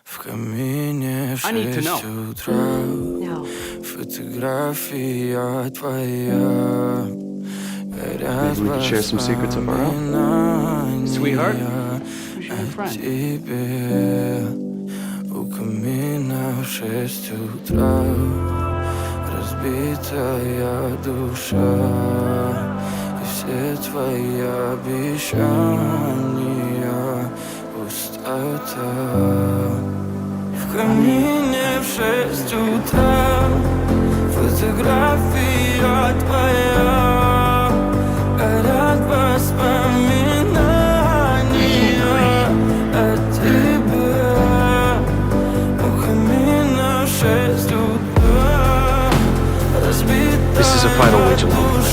В камине в I need to 6 know. утра. No. Фотография твоя горят Maybe we could share some secrets of our own. воспоминания Sweetheart, who's your new о friend? тебе. У камина в 6 утра. Разбитая душа. И все твои обещания пустота. В камине в 6 утра. Фотография твоя. Горят воспоминания о тебе. У камина в 6 утра. This is a final wage alone.